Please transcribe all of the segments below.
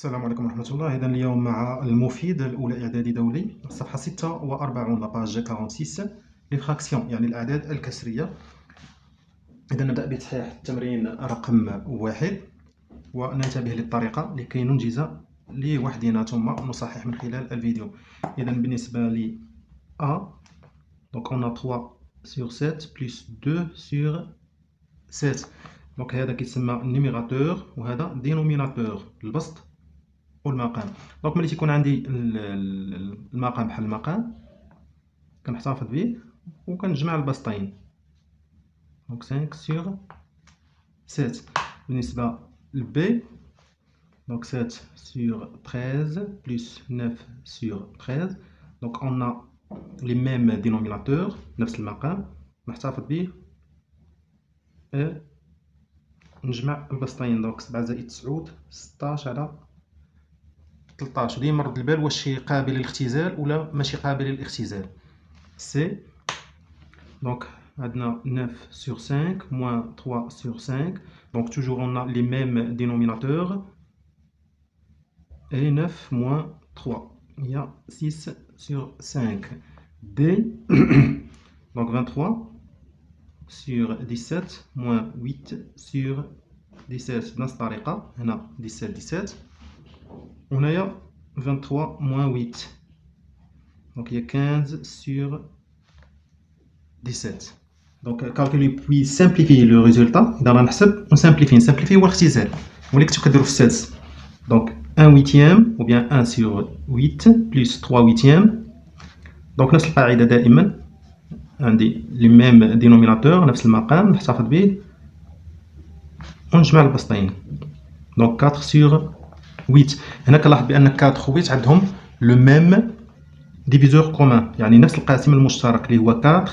السلام عليكم ورحمة الله. إذا اليوم مع المفيد الأولى إعدادي دولي، الصفحة 46 لاباج 46 لي فراكسيون يعني الأعداد الكسرية. إذا نبدأ بتصحيح التمرين رقم 1 وننتبه للطريقة لكي ننجز لوحدنا ثم نصحح من خلال الفيديو. إذا بالنسبة ل A، donc on a 3 sur 7 plus 2 sur 7. donc هذا كيتسمى النيميراتور وهذا دينوميناتور، البسط والمقام. دونك ملي تيكون عندي المقام بحال المقام كنحتفظ به وكنجمع البسطين، دونك 5 sur 7. بالنسبة ل B، donc 7 sur 13 plus 9 sur 13. donc on a les mêmes dénominateurs، نفس المقام نحتفظ به نجمع البسطين. دونك 7 زائد 9 16 على 13. ديما نرد البال واش شي قابل للاختزال ولا ماشي قابل للاختزال. سي دونك عندنا 9 sur 5 moins 3 sur 5. donc toujours on a les mêmes dénominateurs et 9 moins 3 il y a 6 sur 5. D donc 23 sur 17 moins 8 sur 17 بنفس الطريقة. هنا 17 وهنايا 23 moins 8 donc il y a 15 sur 17. donc calculer puis simplifier le résultat. إذا غنحسب ونسامبليفي، نسامبليفي هو الاختزال هو اللي كنتو كديرو في السادس. donc 1 huitième ou bien 1 sur 8 plus 3 huitièmes. donc نفس القاعدة دائما عندي لي ميم دينوميناتور نفس المقام نحتفظ به ونجمع البسطين. donc 4 sur 8. هنا كنلاحظ بان 4 و 8 عندهم لو ميم ديفيزور كومان يعني نفس القاسم المشترك اللي هو 4.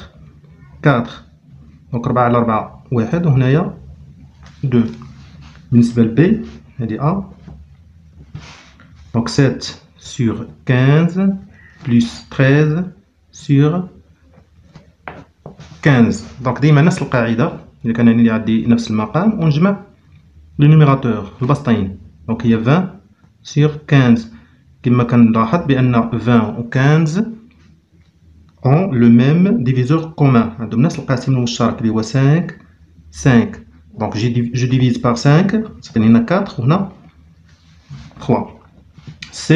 دونك 4 على 4 1 وهنايا 2. بالنسبة ل B هادي A، donc 7 sur 15 plus 13 sur 15. donc ديما نفس القاعدة إذا كان عندي نفس المقام ونجمع لو نيميراتور البسطين. donc هي 20 sur 15. كما كنلاحظ بأن 20 و 15 ont le même diviseur commun، عندهم نفس القاسم المشترك اللي هو 5. donc je divise par 5 تعطيني هنا 4 وهنا 3. C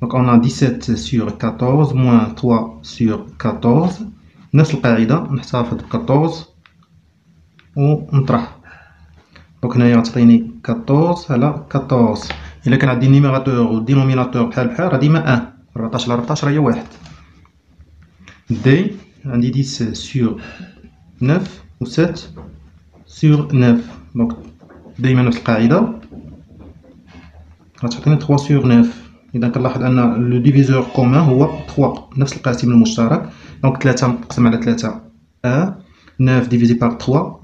donc on a 17 sur 14 moins 3 sur 14. نفس القاعدة نحتفظ ب 14 ونطرح. donc هنايا تعطيني 14 على 14. إلا كان عندي نيميراتور و دينوميناتور بحال راه ديما 1. 14 على 14 هي 1. D عندي 10 sur 9 و 7 sur 9. donc دايما نفس القاعدة غتعطيني 3 sur 9. إذا كنلاحظ أن لو ديفيزور كومان هو 3 نفس القاسم المشترك. donc 3 مقسم على 3 1. 9 divisé par 3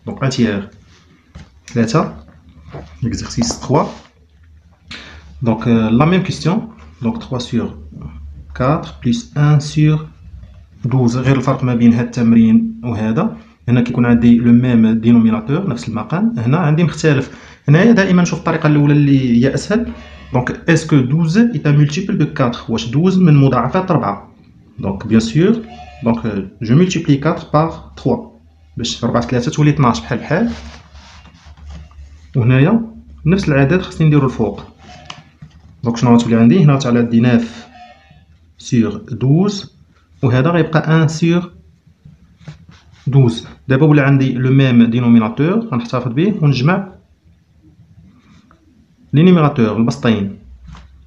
donc 1 tiers. 3 exercice 3. donc la même question. donc 3 sur 4 plus 1 sur 12. غير الفرق ما بين هذا التمرين وهذا، هنا كيكون عندي لو ميم دينوميناتور نفس المقام، هنا عندي مختلف. هنايا دائما نشوف الطريقه الاولى اللي هي اسهل. donc est-ce que 12 est un multiple de 4؟ واش 12 من مضاعفات 4؟ donc bien sûr donc je multiplie 4 par 3 باش 4 في 3 تولي 12 بحال وهنايا نفس العدد خصني نديرو الفوق. donc شنو غتولي عندي هنا؟ غتولي عندي 9 sur 12 وهذا غيبقى 1 sur 12. دابا ولا عندي لو ميم دينوميناتور غنحتفظ به ونجمع لي نيميراتور البسطين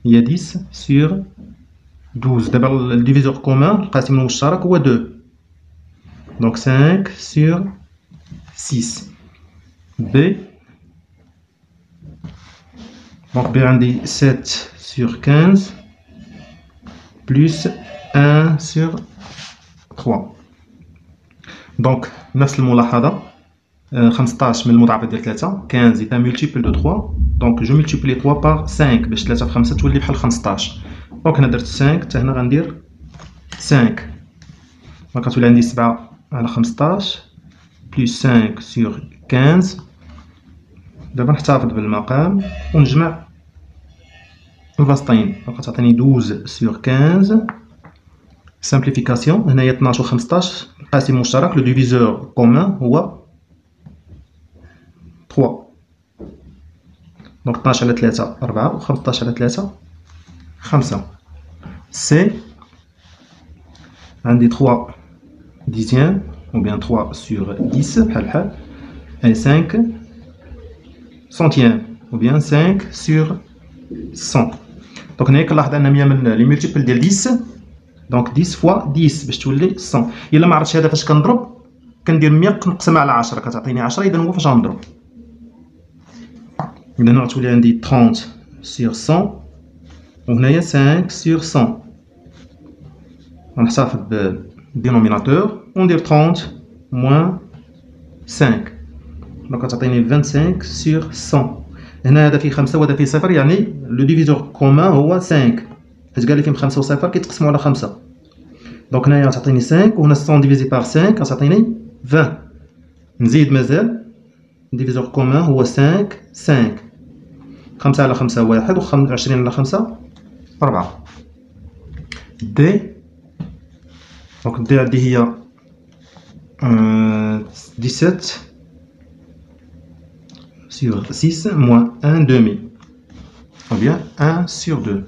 هي 10 sur 12. دابا الديفيزور كومان القاسم المشترك هو 2 donc 5 sur 6. B donc B عندي 7 sur 15 plus 1 sur 3. donc نفس الملاحظة 15 من المضاعفات ديال 3. 15 est un multiple de 3 donc je multiplie 3 par 5 باش 3 في 5 تولي بحال 15. donc هنا درت 5 حتى هنا غندير 5 دونك غتولي عندي 7 على 15 plus 5 sur 15. دابا نحتفظ بالمقام ونجمع الوسطين دونك تعطيني 12 sur 15. simplification هنايا 12 و 15 القاسم مشترك لو ديفيزور كومون هو 3 دونك 12 على 3 4 و 15 على 3 5. سي عندي 3 dixièmes ou bien 3 sur 10 بحال بحال et 5 centièmes ou bien 5 sur 100. دونك هنايا كنلاحظ ان 100 من لي مولتيبل ديال 10 دونك 10 فوا 10 باش تولي 100. الا ما عرفتش هذا فاش كنضرب كندير 100 كنقسمها على 10 كتعطيني 10. اذا هو فاش غنضرب اذا غتولي عندي 30 sur 100 وهنايا 5 sur 100. غنحتفظ بالدينوميناتور وندير 30 moins 5 دونك غتعطيني 25 sur 100. هنا هذا فيه 5 وهذا فيه 0 يعني لو ديفيزور كومون هو 5 حيت قال لي فيهم 5 و 0 كيتقسموا على 5. دونك هنايا غتعطيني 5 وهنا 100 ديفيزي بار 5 غتعطيني 20. نزيد مازال ديفيزور كومون هو 5 5 5 على 5 1 و 20 على 5 4. دي دونك دي عندي هي 17 sur 6 moins 1 demi ou bien 1 sur 2.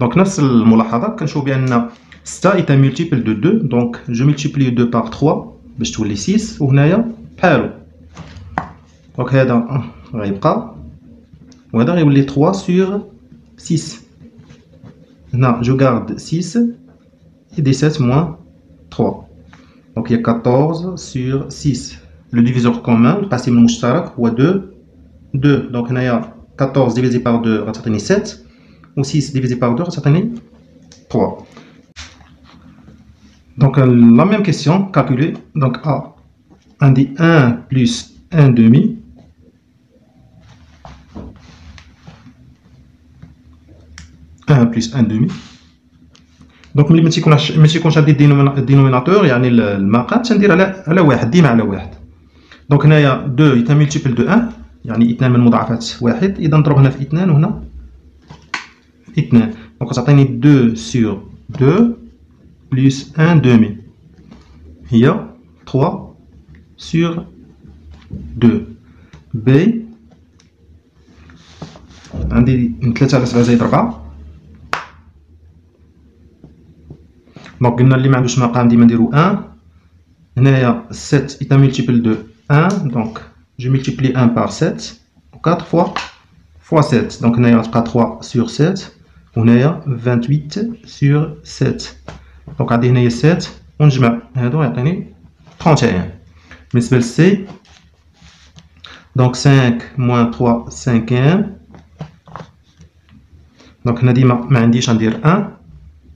Donc نفس الملاحظة كنشوف بأن 6 est un multiple de 2 donc je multiplie 2 par 3 باش تولي 6 وهنايا بحالو دونك هذا غيبقى وهذا غيولي 3 sur 6. هنا je garde 6 et 17 moins 3 donc il y a 14 sur 6. Le diviseur commun القاسم المشترك هو 2 donc هنايا 14 divisé par 2 غتعطيني 7 و 6 divisé par 2 غتعطيني 3. donc la même question calculer donc A عندي 1 plus 1 demi plus 1 demi دونك ملي ما تيكونش عندي الدينوميناتور يعني المقام تندير على واحد ديما على واحد. دونك هنايا 2 يتا ملتيبل دو 1 يعني 2 من مضاعفات واحد اذا نضرب هنا في 2 وهنا في 2 دونك تعطيني 2 sur 2 plus 1 demi هي 3 sur 2. B عندي 3 على 7 زائد 4 دونك قلنا اللي ما عندوش مقام ديما نديرو 1. هنايا 7 est un multiple de 1 donc je multiplie 1 par 7 4 fois 7 donc هنايا غتبقى 3 sur 7 وهنايا 28 sur 7 دونك عندي هنايا 7 ونجمع هادو يعطيني 31. بالنسبه للسي دونك 5 moins 3 cinquième دونك هنا ديما ما عنديش غندير 1.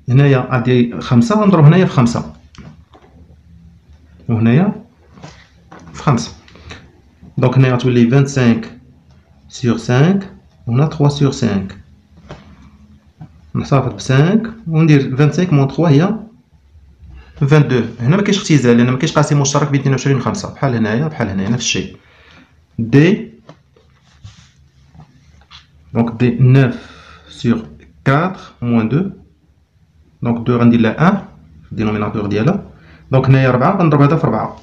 هنايا عندي 5 غنضرب هنايا في 5 وهنايا في 5 دونك هنايا غتولي 25 sur 5 وهنا 3 sur 5 نحتفظ ب 5 وندير 25 moins 3 هي 22. هنا ما كاينش اختزال لان ما كاينش قاسم مشترك بين 22 و 5 بحال هنايا نفس الشيء. دي دونك دي 9 sur 4 moins 2 دونك 2 غندير لها 1 في الدينوميناتور ديالها دونك هنايا 4 غنضرب هذا في 4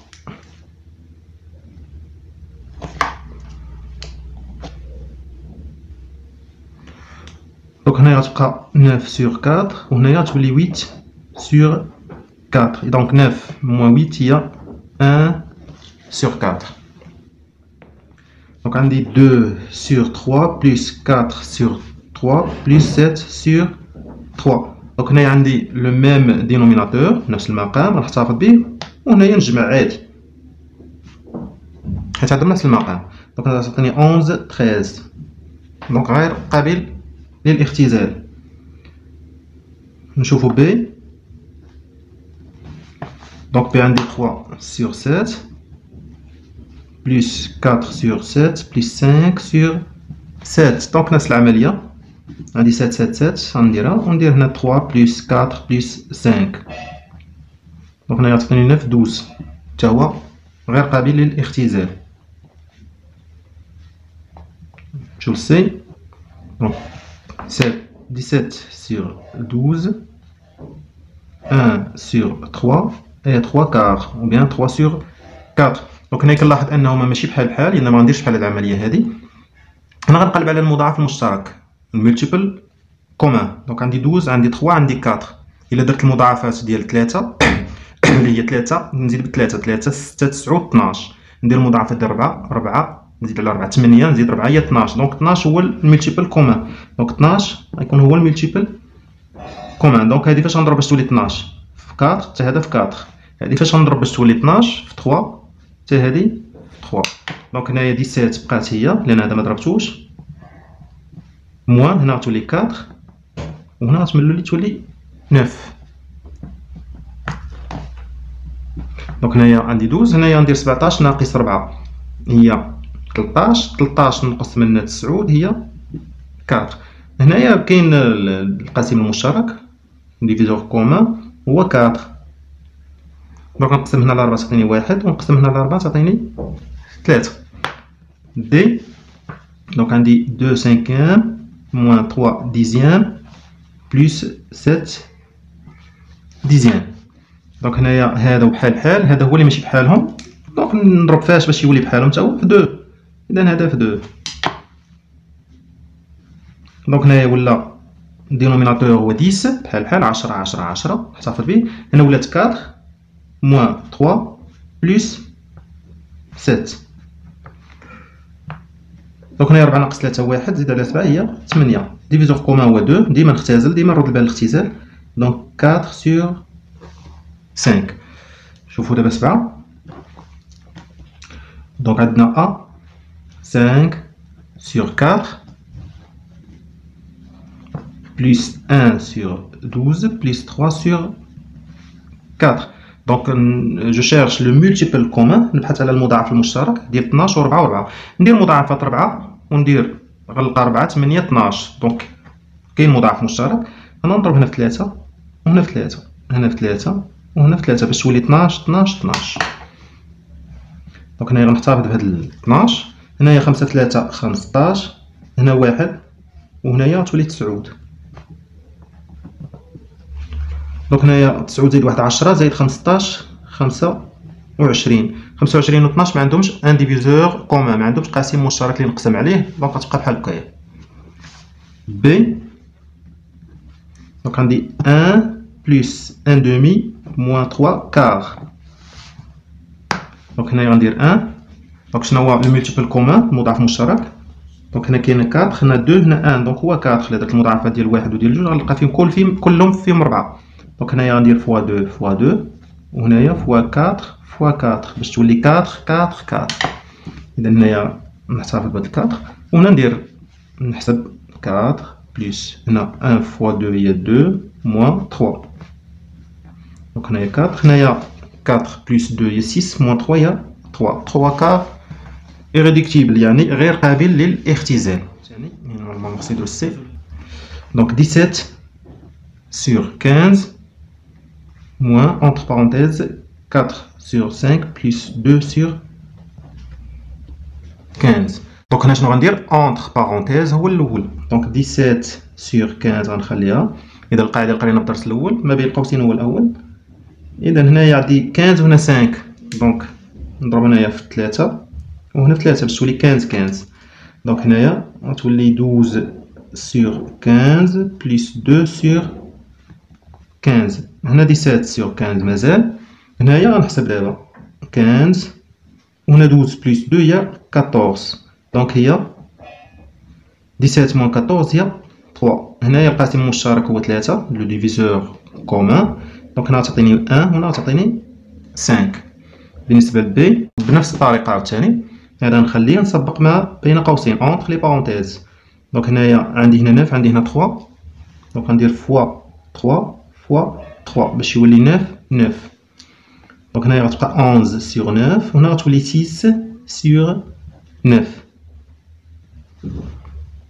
دونك هنايا غتبقى 9 sur 4 وهنايا تولي 8 sur 4 دونك 9 moins 8 هي 1 sur 4 دونك عندي 2 sur 3 plus 4 sur 3 plus 7 sur 3 دونك هنايا عندي لو ميم دينوميناتور نفس المقام غنحتفظ به وهنايا نجمع عادي حيت عندهم نفس المقام دونك غتعطيني 11 13 دونك غير قابل للاختزال. نشوفو بي دونك بي عندي 3 sur 7 plus 4 sur 7 plus 5 sur 7 دونك نفس العملية عندي 7 7 7 غنديرها وندير هنا 3 بلس 4 بلس 5 دونك هنا يعطيني 9 12 حتى هو غير قابل للاختزال. نمشيو للسي دونك 7 17 sur 12, 1 sur 3 et 3 quart ou bien 3 sur 4. دونك هنا كنلاحظ انهما ماشي بحال بحال، لان ما غنديرش بحال هاد العمليه هادي. انا غنقلب على المضاعف المشترك، الملتيبل كومان. دونك عندي 12 عندي 3 عندي 4. الا درت المضاعفات ديال 3 اللي هي 3 نزيد ب 3 3 6 9 12، ندير المضاعفات ديال 4 4 نزيد على 4 8 نزيد 4 هي 12. دونك 12 هو الملتيبل كومان. دونك 12 غيكون هو الملتيبل كومان. دونك هادي فاش غنضرب باش تولي 12 في 4 حتى هذا في 4. هادي فاش غنضرب باش تولي 12 في 3 حتى هادي في 3. دونك هنايا 17 بقات هي لان هذا ما ضربتوش، موان هنا غتولي 4 وهنا غتملو لي تولي 9. دونك هنايا عندي 12، هنايا ندير 17 ناقص 4 هي 13، 13 نقص منها 9 هي 4. هنايا كاين القاسم المشترك ديفيزور كومان هو 4. دونك نقسم هنا على 4 تعطيني 1 ونقسم هنا على 4 تعطيني 3. دي دونك عندي 2 cinquième moins 3 dixième plus 7 dixième. دونك هنايا هذا وبحال بحال، هذا هو اللي ماشي بحالهم. دونك نضرب فاش باش يولي بحالهم حتى هو في 2. اذا هذا في 2. دونك هنايا ولا الدينوميناتور هو 10 بحال بحال 10 10 10 احتفظ به. هنا ولات 4 moins 3 plus 7. دونك هنايا 4 ناقص 3 1 زيد على 7 هي 8. ديفيزور كومان هو 2، ديما نختزل ديما نرد البال الاختزال. دونك 4 sur 5. شوفوا دابا 7. دونك عندنا A 5 sur 4 plus 1 sur 12 plus 3 sur 4. Donc je cherche le multiple commun. نبحث على المضاعف المشترك ديال 12 و 4 و4. ندير مضاعفات 4 وندير غنلقى 4 8 12. دونك كاين مضاعف مشترك. انا نضرب هنا في 3 وهنا في 3 هنا في 3 وهنا في 3 باش تولي 12 12 12. دونك هنايا غنحتفظ بهاد 12. هنايا 5 3 15 هنا 1 وهنايا تولي 9. دونك هنايا 9 زائد 1 10 زائد 15 25. 25 و 12 ما عندهمش ان ديفيزور كومان، ما عندهمش قاسم مشترك اللي نقسم عليه. دونك غتبقى بحال هكايا بي. دونك عندي 1 بلس 1 دومي موان 3 كار. دونك هنايا غندير 1. دونك شنو هو الملتيبل كومان المضاعف المشترك؟ دونك هنا كاين 4 هنا 2 هنا 1. دونك هو 4. الا درت المضاعفات ديال 1 وديال 2 غنلقى فيهم كلهم فيهم 4. دونك هنايا غندير فوا 2 فوا 2 وهنايا فوا 4 فوا 4 باش تولي 4 4 4. اذا هنايا نحتفظ بهاد 4 وهنا ندير نحسب 4 بلس هنا 1 فوا 2 هي 2 موان 3. دونك هنايا 4 هنايا 4 بلس 2 هي 6 موان 3 هي 3. 3 كار irréductible يعني غير قابل للاختزال. يعني نورمالمون خصو يديرو سي. دونك 17 sur 15 moins entre parenthèses 4 sur 5 plus 2 sur 15. دونك هنا شنو غندير entre parenthèses هو الاول. دونك 17 sur 15 غنخليها. اذا القاعده القرينه بالدرس الاول ما بين قوسين هو الاول. اذا هنايا عندي 15 وهنا 5. دونك نضرب هنايا في 3 وهنا في 3 باش تولي 15 15. دونك هنايا غتولي 12 sur 15 plus 2 sur 15. هنا 17 sur 15 مازال. هنايا غنحسب دابا 15 وهنا 12 بلس 2 هي 14. دونك هي 17 موان 14 هي 3. هنايا القاسم المشترك هو 3 لو ديفيزور كومان. دونك هنا غتعطيني 1 وهنا غتعطيني 5. بالنسبه لبي بنفس الطريقه عاوتاني هذا نخليه نسبق ما بين قوسين اونتر لي بارونتيز. دونك هنايا عندي هنا 9 عندي هنا 3. دونك غندير فوا 3 فوا 3 باش يولي 9 9. دونك هنايا غتبقى 11 sur 9 وهنا غتولي 6 sur 9.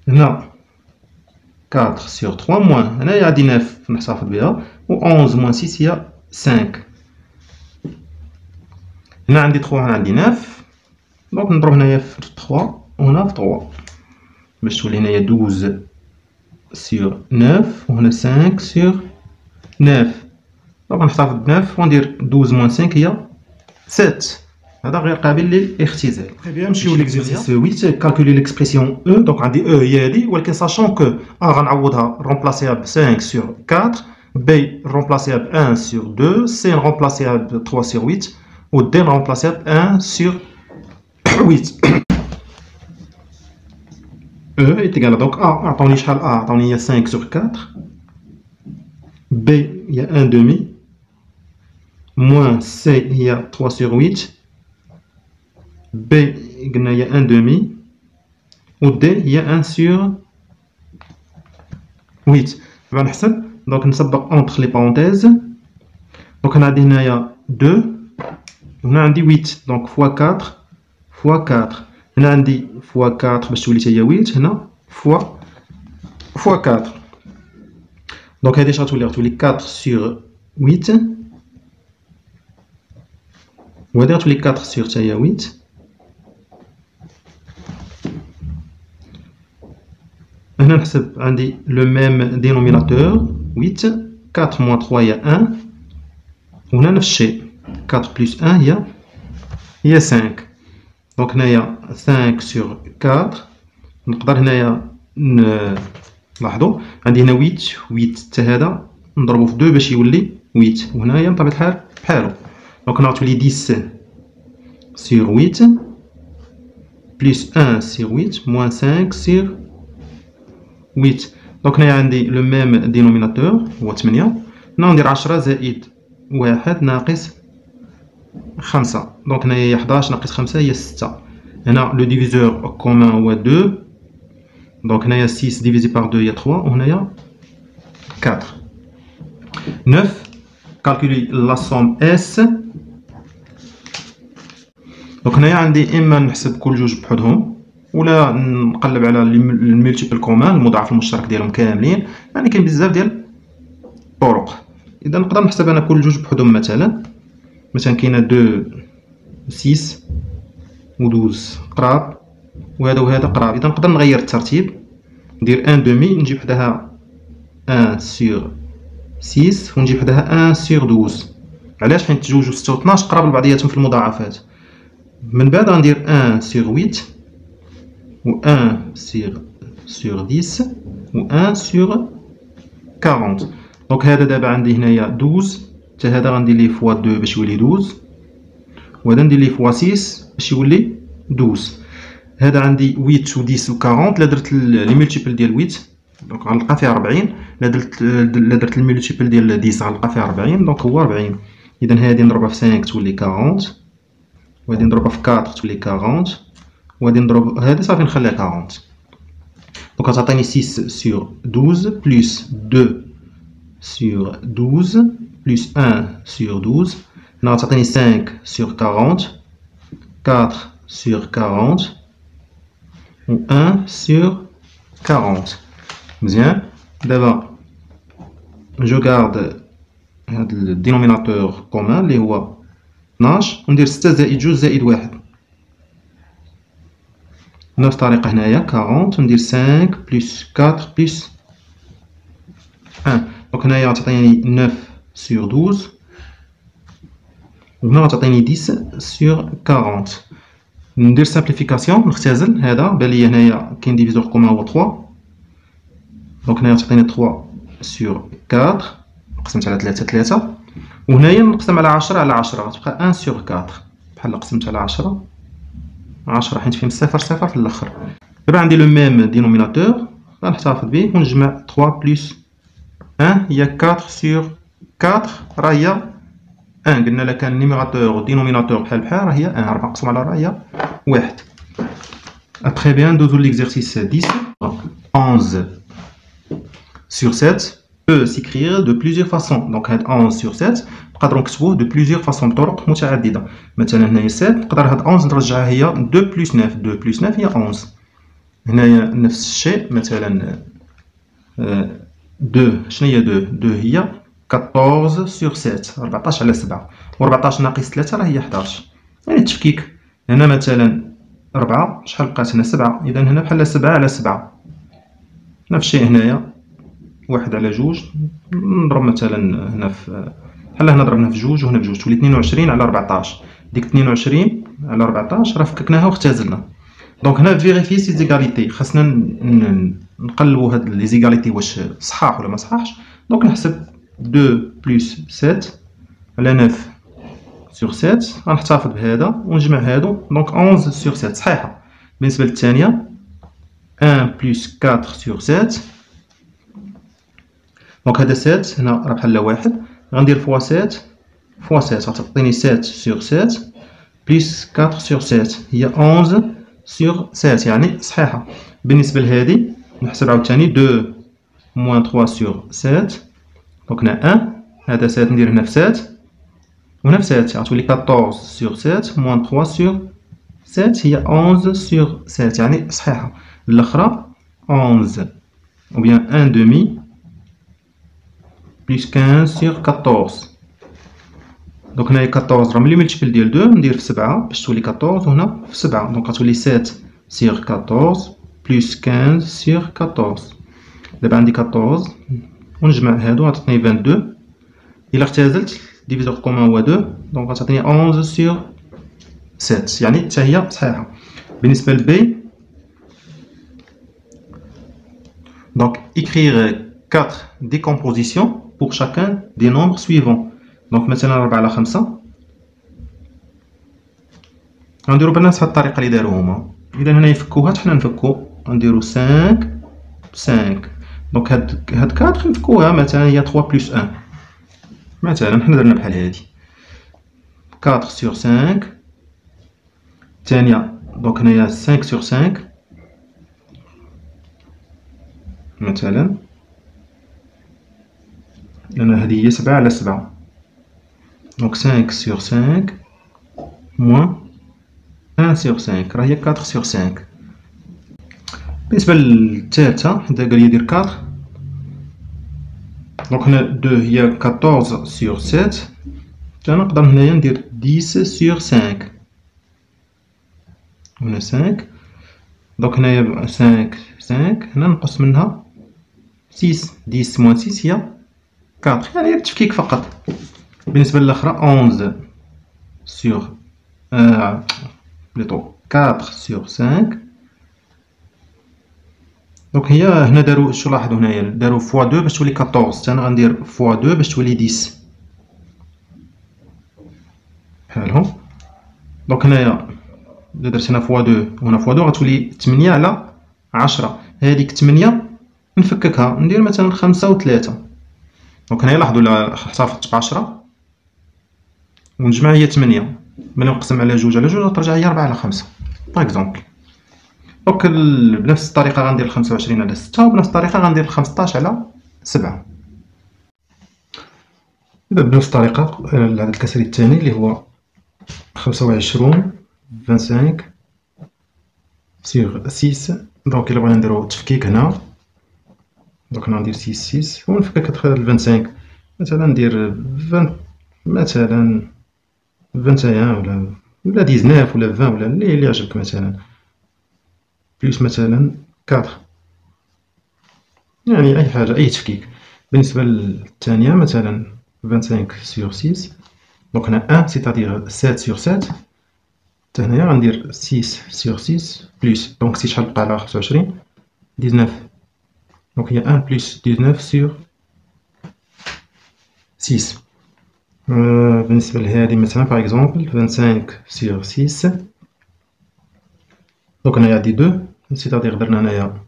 هنا 4 sur 3 موان هنايا عندي 9 نحتفظ بها و 11 موان 6 هي 5. هنا عندي 3 هنا عندي 9. دونك نضرب هنايا في 3 وهنا في 3 باش تولي هنايا 12 sur 9 وهنا 5 sur 9. دونك نحتفظ ب 9 وندير 12 moins 5 هي 7. هذا غير قابل للاختزال. Très bien, نمشيو ليكزercice 8. calculer l'expression E. دونك عندي E هي هادي، ولكن sachant que A غنعوضها remplacer ب 5 sur 4، B remplacer ب 1 sur 2، C remplacer ب 3 sur 8 و D remplacer ب 1 sur 8. E est égal à donc A عطوني شحال، A عطوني هي 5 sur 4، B هي 1 demi، moins C هي 3 sur 8، B قلنا هي 1 demi و D هي 1 sur 8. دابا نحسب، دونك نسبق entre les parenthèses. دونك انا عندي هنايا 2 وهنا عندي 8، دونك fois 4 fois 4. هنا عندي fois 4 باش تولي حتى هي 8، هنا fois 4. دونك هادي اش غتولي 4 sur 8 وهادي غتولي 4 sur حتى هي 8. هنا نحسب عندي لو ميم دينوميناتور 8، 4 moins 3 هي 1 وهنا نفس الشيء 4 plus 1 هي 5. دونك هنايا 5 sur 4. نقدر هنايا لاحظوا عندي هنا 8 حتى هذا نضربو في 2 باش يولي 8 وهنايا بطبيعة الحال بحالو. دونك هنا غتولي 10 sur 8 plus 1 sur 8 moins 5 sur 8. دونك هنايا عندي لو ميم دينوميناتور هو 8. هنا ندير 10 زائد 1 ناقص 5. دونك هنايا هي 11 ناقص 5 هي 6. هنا لو ديفيزور كومان هو 2. دونك هنايا 6 divisé par 2 هي 3 وهنايا 4. 9. calculer la somme S. دونك هنايا عندي اما نحسب كل جوج بحدهم ولا نقلب على الملتيبل كومان المضاعف المشترك ديالهم كاملين. يعني كاين بزاف ديال الطرق. اذا نقدر نحسب انا كل جوج بحدهم، مثلا كاينه 2 6 و 12 قراب وهذا وهذا قراب. اذا نقدر نغير الترتيب، ندير 1 دومي نجيب حداها 1 سور 6 ونجيب حداها 1 سور 12. علاش؟ حيت 2 و 6 و 12 قراب لبعضياتهم في المضاعفات. من بعد غندير 1 سور 8 و 1 سور 10 و 1 سور 40. دونك هذا دابا عندي هنايا 12 حتى هذا غندير ليه فوا 2 باش يولي 12 وهذا ندير ليه فوا 6 باش يولي 12. هذا عندي 8 و 10 و 40. لا درت لي مولتيبل ديال 8 دونك غنلقى فيه 40. لا درت المولتيبل ديال 10 غنلقى فيه 40. دونك هو 40. اذا هذه نضربها في 5 تولي 40 وهذه نضربها في 4 تولي 40 وهذه نضرب هذه صافي نخليها 40. دونك غتعطيني 6 سور 12 بلس 2 sur 12 plus 1 sur 12. هنا غتعطيني 5 sur 40 4 sur 40 و 1 sur 40. مزيان. دابا جو غارد هاد الدينوميناتور كومان اللي هو 12 وندير 6 زائد 2 زائد 1. نفس الطريقة هنايا 40 وندير 5 بلس 4 بلس 1. دونك هنايا غتعطيني 9 sur 12 وهنا غتعطيني 10 sur 40. ندير سامبليفيكاسيون نختزل. هذا بان ليا هنايا كاين ديفيزور كومان هو 3. دونك هنايا غتعطيني 3 sur 4 قسمت على 3 وهنايا نقسم على 10 على 10 غتبقى 1 sur 4 بحال قسمت على 10 حيت فيهم صفر صفر في الاخر. دابا عندي لو ميم دينوميناتور غنحتفظ به ونجمع 3 بلس 1 هي 4 sur 4 راه هي 1. قلنا لا كان النيميراتور والدينوميناتور بحال راه هي 1. 4 مقسوم على 4 هي 1. Très bien, ندوزو l'exercice 10. 11 sur 7 peut s'écrire de plusieurs façons. Donc 11 sur 7 نقدروا نكتبوه de plusieurs façons بطرق متعدده. مثلا هنايا 7 نقدر هاد 11 نرجعها هي 2 plus 9. 2 plus 9 هي 11. هنايا نفس الشيء مثلا 2 شنو هي 2 هي 14 sur 7 14 على 7 و14 ناقص 3 راه هي 11. يعني التفكيك هنا مثلا 4 شحال بقات هنا 7. اذا هنا بحال 7 على 7. نفس الشيء هنايا واحد على جوج، نضرب مثلا هنا في بحال هنا ضربنا في جوج وهنا في جوج، تولي 22 على 14. ديك 22 على 14 راه فككناها واختزلنا. دونك هنا فيريفي سي زيغاليتي، خاصنا نقلبوا هاد لي زيغاليتي واش صحاح ولا ما صحاحش. دونك نحسب 2 بلس 7 على 9 سور 7، غنحتفظ بهذا ونجمع هادو. دونك 11 سور 7 صحيحه. بالنسبه للثانيه 1 بلس 4 سور 7، دونك هذا 7 هنا راه بحال واحد، غندير فوا 7 فوا 7 غتعطيني 7 سور 7 بلس 4 سور 7 هي 11 سور 7، يعني صحيحه. بالنسبه لهذه نحسب عاوتاني 2 موان 3 سور 7، دونك هنا 1 هذا 7 ندير هنا في 7 وهنا في 7 غتولي 14 سور 7 موان 3 سور 7 هي 11 سور 7، يعني صحيحه. الاخرى 11 ou bien 1 demi plus 15 sur 14. دونك هنايا 14 راه ملي ملتيبل ديال 2 ندير في 7 باش تولي 14 وهنا في 7، دونك غتولي 7 sur 14 plus 15 sur 14. دابا عندي 14 ونجمع هادو غتعطيني 22. الا اختزلت ديفيزور كومون هو 2، دونك غتعطيني 11 sur 7، يعني حتى هي صحيحه. بالنسبه لبي donc écrire 4 décompositions pour chacun des nombres suivants. donc مثلا 4 على 5 غنديرو بنفس هاد الطريقه اللي دارو هما. اذا هنا يفكوها حنا نفكو غنديرو 5 5. دونك هاد 4 نفكوها مثلا هي 3 بلس 1 مثلا، حنا درنا بحال هادي 4 سور 5. الثانيه دونك هنايا 5 سور 5 مثلا، لأن هذه هي 7 على 7، دونك 5 سور 5 موان 1 سور 5 راه هي 4 سور 5. بالنسبة للثالثة حتى قال لي دير 4، دونك هنا 2 هي 14 سور 7، أنا نقدر هنايا ندير 10 سور 5 هنا 5، دونك هنايا 5 5 هنا نقص منها 6 10 موان 6 هي 4، يعني التفكيك فقط. بالنسبة للأخرى 11 سور بليطو 4 سور 5، دونك هي هنا دارو شو لاحظوا هنايا دارو فوا 2 باش تولي 14، حتى أنا غندير فوا 2 باش تولي 10 بحالهم. دونك هنايا إلا درت هنا فوا 2 وهنا فوا 2 غتولي 8 على 10. هاديك 8 نفككها ندير مثلا 5 و 3، دونك هنايا لاحظوا الا احتفظت ب 10 ونجمع هي 8، ملي نقسم على جوج على جوج ترجع هي 4 على 5 باغ اكزومبل. دونك بنفس الطريقه غندير 25 على 6، وبنفس الطريقه غندير 15 على 7. إذا بنفس الطريقه العدد الكسري الثاني اللي هو 25 25 سور 6، دونك الا بغينا نديرو تفكيك هنا، دونك ندير 6 6 ونفكك 25 مثلا ندير 20 مثلا 21 ولا 19 ولا 20 ولا اللي يعجبك مثلا، بلس مثلا 4، يعني اي حاجه اي تفكيك. بالنسبه للثانيه مثلا 25 سور 6، دونك هنا 1 سيتادير 7 سور 7، حتى هنايا غندير 6 سور 6 بلس دونك 6 شحال بقى على 25 19، دونك هي 1 بلس 19 سور 6. بالنسبة لهادي مثلا باغ اكزومبل 25 سور 6، دونك هنايا عندي 2 سيتادير درنا هنايا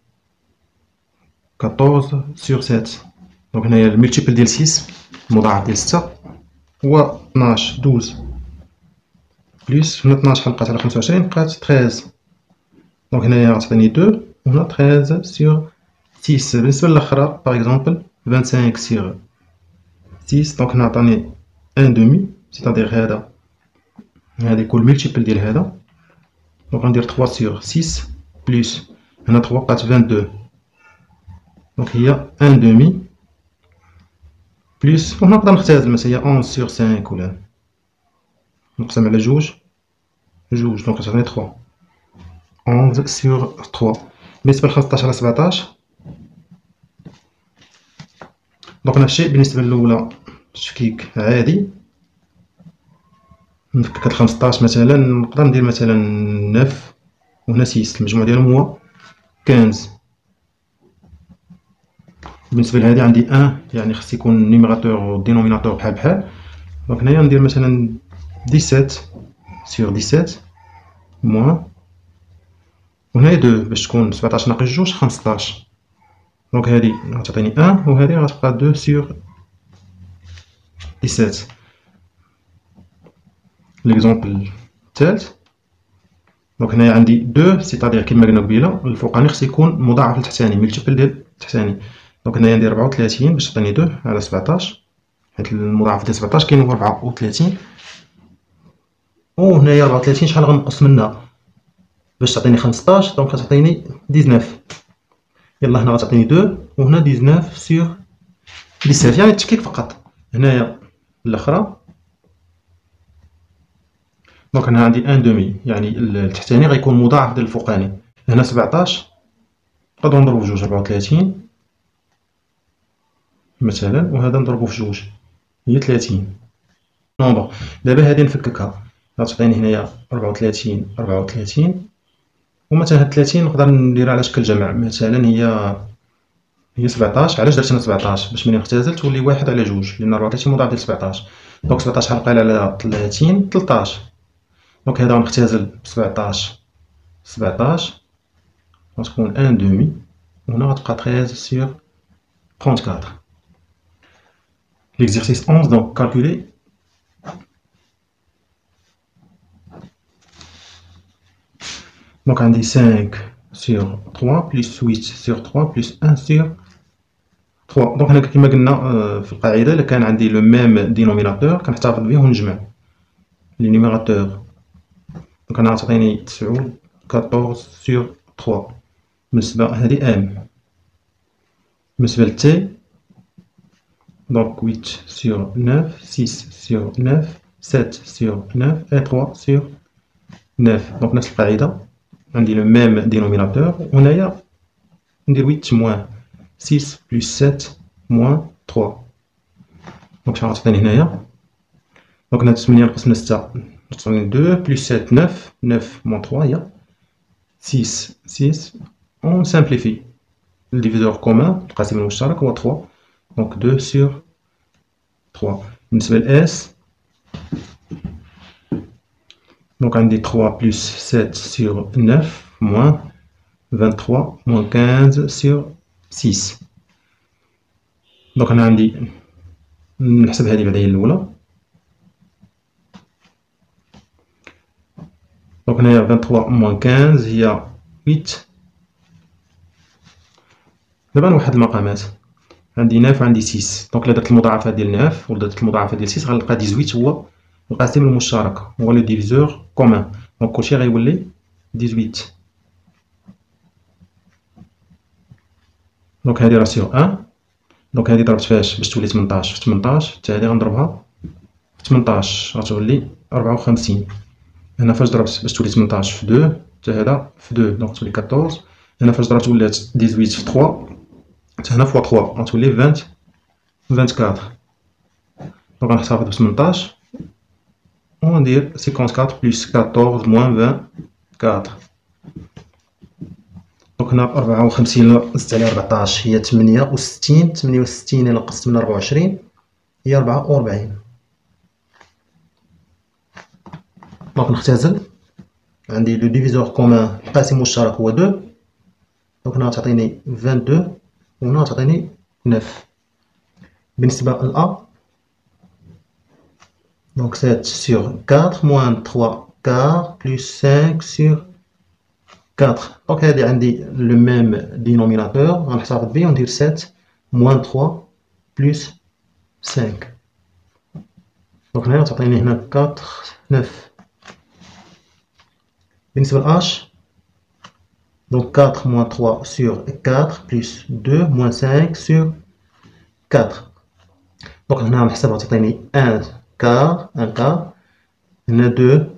14 سور 7، دونك هنايا الملتيبل ديال 6 المضاعف ديال 6 هو 12 12 بلس هنا 12 شحال بقات على 25 بقات 13، دونك هنايا غتعطيني 2 وهنا 13 سور 6. بالنسبة للأخرى باغ اكزومبل 25 سور 6، دونك هنا عطاني 1 demi c'est-à-dire هذا هذا يكون ملتيبل ديال هذا، دونك غندير 3 سور 6 بلس هنا 3 بقات 22، دونك هي 1 demi بلس وهنا نقدر نختزل مثلا هي 11 سور 5 ولا نقسم على جوج جوج، دونك غتعطيني 3 11 سور 3. بالنسبة ل 15 على 17 دونك نفس الشيء بالنسبة للأولى تفكيك عادي. نفكك هاد 15 مثلا، نقدر ندير مثلا 9 وهنا 6، المجموع ديالهم هو 15. بالنسبة لهادي عندي 1 يعني خص يكون النيميراتور و الدينوميناتور بحال بحال. دونك هنايا ندير مثلا 17 sur 17 موان، وهنايا 2 باش تكون 17 ناقص 2 15. دونك هادي غتعطيني 1 وهادي غتبقى 2 sur 17. ليكزومبل الثالث، دونك هنايا عندي 2 سيتادير كيما قلنا قبيله الفوقاني خص يكون مضاعف للتحتاني، ملتيبل ديال التحتاني. دونك هنايا ندير 34 باش تعطيني 2 على 17، حيت المضاعف ديال 17 كاين هو 34. وهنايا 34 شحال غنقص منها باش تعطيني 15؟ دونك غتعطيني 19. يلا هنا غتعطيني 2 وهنا 19 سور 17، يعني التفكيك فقط. هنايا الاخرى دونك هنا عندي ان دومي، يعني التحتاني غيكون مضاعف ديال الفوقاني. هنا 17 نقدروا نضربو في جوج 34 مثلا، وهذا نضربو في جوج هي 30. نومبر دابا هادي نفككها، غتعطيني هنايا 34 ومثلا هاد 30 نقدر نديرها على شكل جمع، مثلا هي 17. علاش درت انا 17؟ باش ملي نختزل تولي 1 على 2، لان 34 مضاعف ديال 17. دونك 17 حلقة على 30 13. دونك هذا غنختزل ب 17 غتكون ان دومي، وهنا غتبقى 13 sur 34. L'exercice 11, donc calculer donc عندي 5 sur 3 plus 8 sur 3 plus 1 sur 3. دونك هنا كما قلنا في القاعده الا كان عندي لو ميم دينوميناتور كنحتفظ به ونجمع لي نيميراتور. دونك انا غتعطيني 9 14 sur 3 بالنسبه هذه ام. بالنسبه لتي دونك 8 sur 9 6 sur 9 7 sur 9 et 3 sur 9. دونك نفس القاعده عندي لو ميم دينوميناتور، وهنايا ندير 8 موان 6 plus 7 moins 3. دونك شحال غتعطيني هنايا؟ دونك هنا 8 ناقص من 6 غتعطيني 2 plus 7 9 moins 3 هي 6. On simplifie. Le diviseur commun القاسم المشترك هو 3. دونك 2 sur 3. بالنسبة ل S دونك عندي 3 plus 7 sur 9 moins 23 moins 15 sur 6. دونك انا عندي نحسب هذه بعدا هي الاولى. دونك هنايا 23 موان 15 هي 8. دابا نوحد المقامات، عندي 9 وعندي 6. دونك الا درت المضاعفه ديال 9 ولا درت المضاعفه ديال 6 غنلقى 18 هو القاسم المشترك، هو لو ديفيزور كومان. دونك كلشي غيولي 18. دونك هذه راه سيغ 1. دونك هذه ضربت فاش باش تولي 18 في 18، حتى هذه غنضربها في 18 غتولي 54. هنا فاش ضربت باش تولي 18 في 2 حتى هذا في 2 دونك تولي 14. هنا فاش ضربت ولات 18 في 3 حتى هنا فوا 3 غتولي 24. دونك غنحتفظ ب 18 وندير 54 بلس 14 موان 24. دونك هنا 54 إلا زدت عليها 14 هي 68. 68 إلا قصت من 24 هي 44. دونك نختزل، عندي لو ديفيزور كومان القاسم المشترك هو 2. دونك هنا غتعطيني 22 وهنا غتعطيني 9. بالنسبة ل A دونك 7 sur 4 moins 3 quart plus 5 sur 4. دونك هادي عندي لو ميم دينوميناتور غنحتفظ به وندير 7 moins 3 plus 5. دونك هنا غتعطيني هنا 4 9. بالنسبة ل H donc 4 moins 3 sur 4 plus 2 moins 5 sur 4. دونك هنا غنحسب غتعطيني 1 كار. هنا 2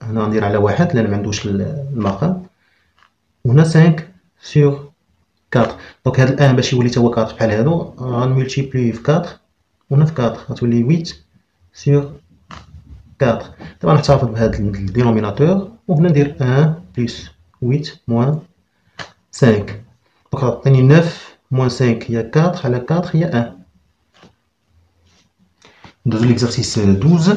هنا ندير على 1 لأن معندوش المقام، وهنا 5 sur 4. دونك هاد الان باش يولي تا هو 4 بحال هادو غنمولتيبليه في 4 وهنا في 4 غتولي 8 سور 4. دابا نحتفظ بهاد الدينوميناتور وهنا ندير 1 بلس 8 موان 5. دونك غتعطيني 9 موان 5 هي 4 على 4 هي 1. ندوزو ليكزارسيس 12.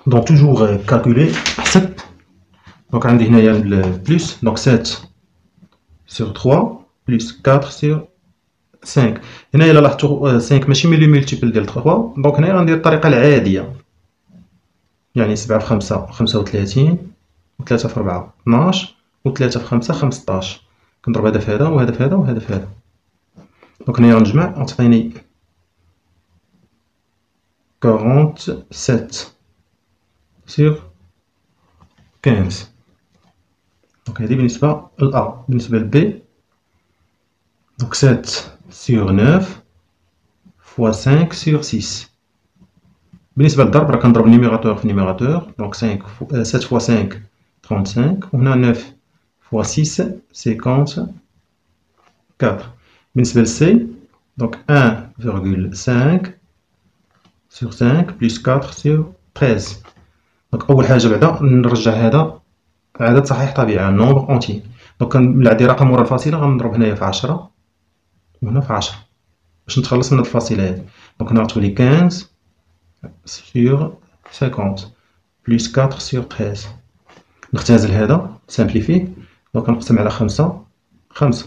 دونك توجور كالكولي حسب. دونك عندي هنايا البلس دونك 7 sur 3 plus 4 sur 5. هنا الا لاحظتوا 5 ماشي ملي ملتيبل ديال 3. دونك هنايا غندير الطريقه العاديه، يعني 7 في 5 35 و3 في 4 12 و3 في 5 15. كنضرب هذا في هذا وهذا في هذا وهذا في هذا. دونك هنايا غنجمع غتعطيني 47 sur 15. دونك هذه بالنسبة لأ. بالنسبة لبي دونك 7 sur 9 fois 5 sur 6. بالنسبة للضرب راه كنضرب نيميراتور في نيميراتور. دونك 7 fois 5 35 وهنا 9 fois 6 54. بالنسبة لسي دونك 1,5 sur 5 plus 4 sur 13. دونك أول حاجة بعدا نرجع هذا عدد صحيح طبيعي نومبر اونتي. دونك من عندي رقم ورا الفاصلة غنضرب هنايا في 10 وهنا في 10 باش نتخلص من هاد الفاصلة هادي. دونك هنا غتولي 15 sur 50 plus 4 sur 13. نختزل هذا سامبليفيه. دونك نقسم على 5 5.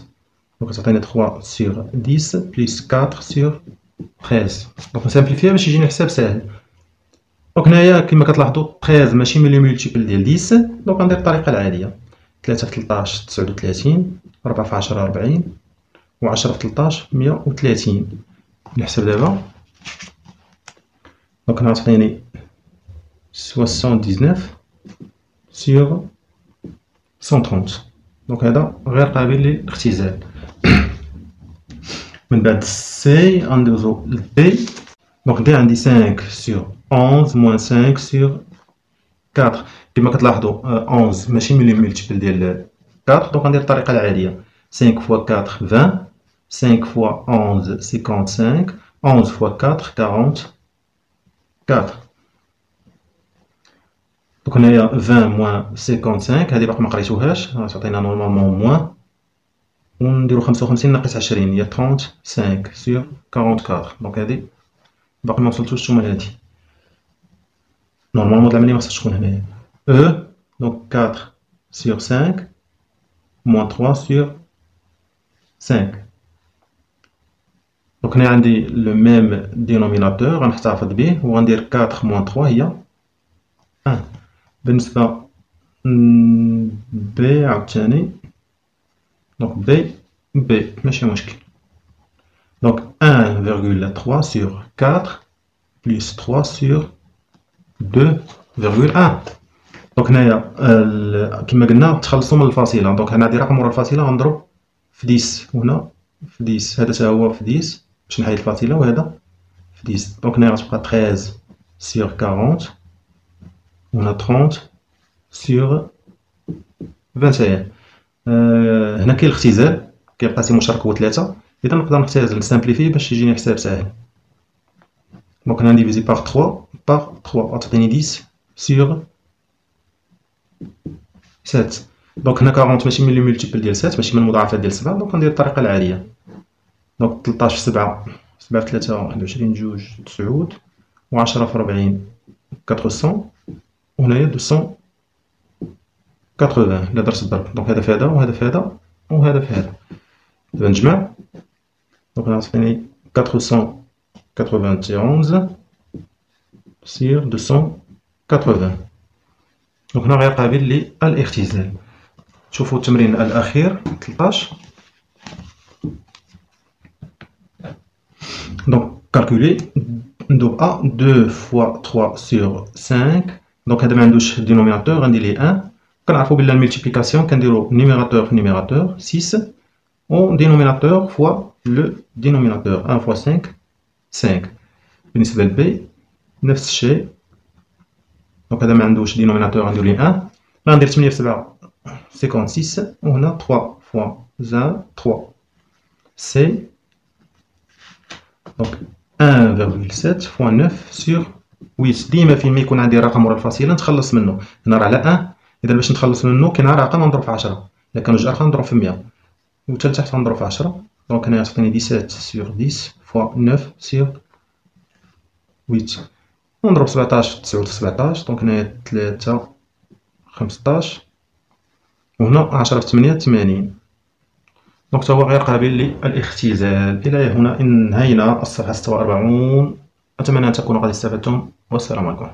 دونك تعطيني 3 sur 10 plus 4 sur 13. دونك نسامبليفيها باش يجيني حساب ساهل. دونك هنايا كما كتلاحظوا 13 ماشي ملي مولتيبل ديال 10. دونك غندير الطريقه العاديه 3 في 13 39 4 في 10 40 و10 في 13 130. نحسب دابا دونك غتعطيني 79 sur 130. دونك هذا غير قابل للاختزال. من بعد سي غندوزو لدي. دونك دي عندي 5 sur 11 moins 5 sur 4. كما كتلاحظوا 11 ماشي ملي ملتيبل ديال 4. دونك غندير الطريقه العاديه 5 fois 4 20 5 fois 11 55 11 fois 4 44. دونك هنايا 20 moins 55 هذه باقي ما قريتوهاش تعطينا نورمالمون موان ونديرو 55 ناقص 20 هي 35 sur 44. دونك هذه باقي ما وصلتوش نتوما لهادي. نورمالمون العملية ما خصهاش تكون هنايا. او دونك 4 sur 5 moins 3 sur 5. دونك هنا عندي لو ميم دينوميناتور غنحتفظ به وغندير 4 moins 3 هي 1. بالنسبة بي عاوتاني دونك بي ماشي مشكل. دونك 1,3 sur 4 plus 3 sur 2,1. دونك هنايا كما قلنا تخلصوا من الفاصلة. دونك هنا عندي رقم ورا الفاصلة غنضرب في 10 وهنا في 10. هذا تا هو في 10 باش نحيد الفاصلة وهذا في 10. دونك هنايا غتبقى 13 sur 40 وهنا 30 sur 21. هنا كاين الاختزال كيبقى قاسم مشترك هو 3. إذا نقدر نختزل نسامبليفيه باش يجيني حساب ساهل. دونك هنا نديفيزي باغ 3 باغ 3 غتعطيني 10 sur 7. دونك هنا 40 ماشي من لي مولتيبل ديال 7 ماشي من المضاعفات ديال 7. دونك ندير الطريقه العاديه. دونك 13 في 7 7 في 3 21 جوج 9 و10 في 40 400 وهنايا 280 الا درت الضرب. دونك هذا في هذا وهذا في هذا وهذا في هذا. دابا نجمع. دونك غتعطيني 491 sur 280. دونك هنا غير قابل للاختزال. شوفوا التمرين الأخير 13. دونك كالكولي ندوب أ 2 fois 3 sur 5. دونك هذا ما عندوش دينوميناتور غندير ليه 1. كنعرفوا بلي الملتيبليكاسيون كنديرو نيميراتور في نيميراتور 6 و دينوميناتور فوا لو دينوميناتور 1 fois 5 5. بالنسبة لبي نفس الشيء. دونك هذا ما عندوش دينوميناتور غندير ليه 1. غندير 8 في 7 56 وهنا 3 فوا 1 3 سي دونك 1,7 فوا 9 سور 8. ديما فين ما يكون عندي رقم ورا الفاصله نتخلص منه. هنا راه على 1، اذا باش نتخلص منه كاين رقم نضرب في 10، الا كانوا جوج ارقام نضرب في 100 وحتى لتحت نضرب في 10. دونك هنا تعطيني 17 سور 10 فوا 9 سور 8. ونضرب 17 في 9 في 17، دونك هنايا 3 15 وهنا 10 في 8 80. دونك تا هو غير قابل للاختزال. إلى هنا انهينا الصفحة 46. أتمنى أن تكونوا قد استفدتم، والسلام عليكم.